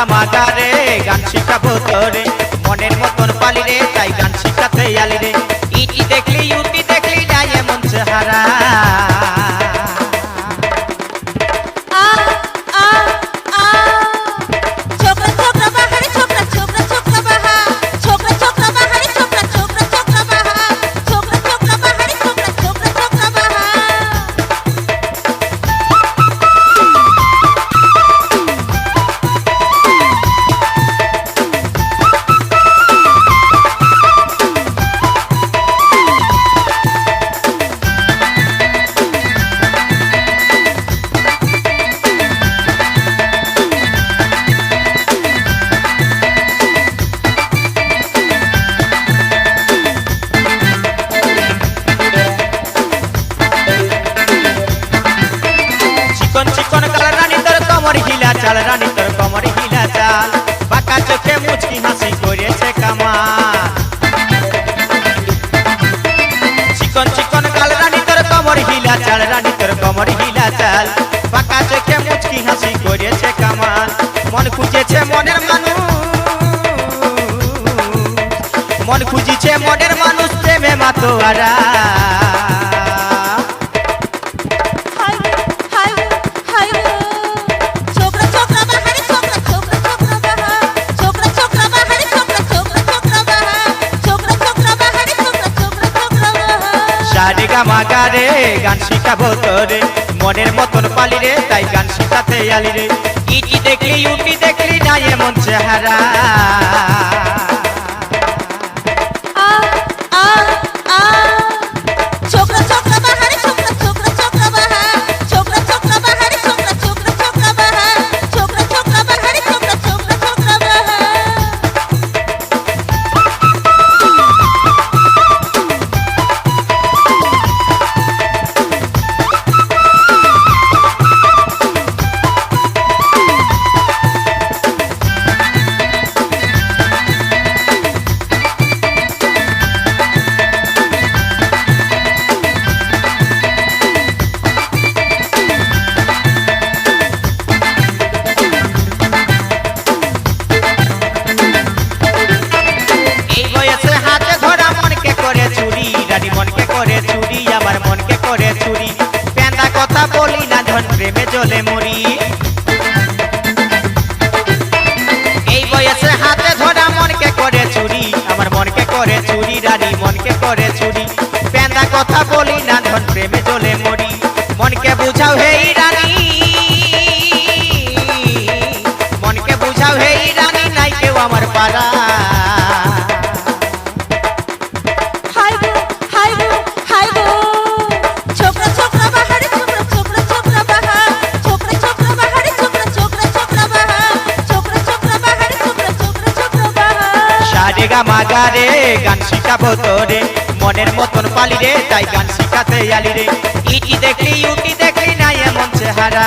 গামাগারে গান শিখাবো তোরে মনের মতন পালি রে তাই গান শিখাতে আলি রে ইটি দেখলি ইউটি দেখলি না এমন চেহারা চাল রানী তোর কমর হিলা চাল বাঁকা চোখে মুচকি হাসি করেছে কামাল চিকন চিকন গাল রানী তোর কমর হিলা চাল রানী তোর কমর হিলা চাল বাঁকা চোখে মুচকি হাসি করেছে কামাল মন খুঁজেছে মনের মানুষ মন খুঁজেছে মনের মানুষ প্রেমে মাতোয়ারা গামাগারে গান শিখাবো তোরে মনের মতন পালি রে তাই গান শিখাতে আলি রে ইটি দেখলি ইউটি দেখলি না এমন চেহারা প্রেমে জলে মরি এই বয়সে হাতে ধরা মনকে করে চুরি আমার মনকে করে চুরি রানী মনকে করে চুরি পেন্দা কথা বলি না ধন প্রেমে জলে মরি মনকে বুঝাও হেই রানী মনকে বুঝাও হেই রানী নাই কেউ আমার পারা গামাগারে গান শিখাবো তোরে মনের মতন পালি রে তাই গান শিখাতে আলি রে ইটি দেখলি ইউটি দেখলি না এমন চেহারা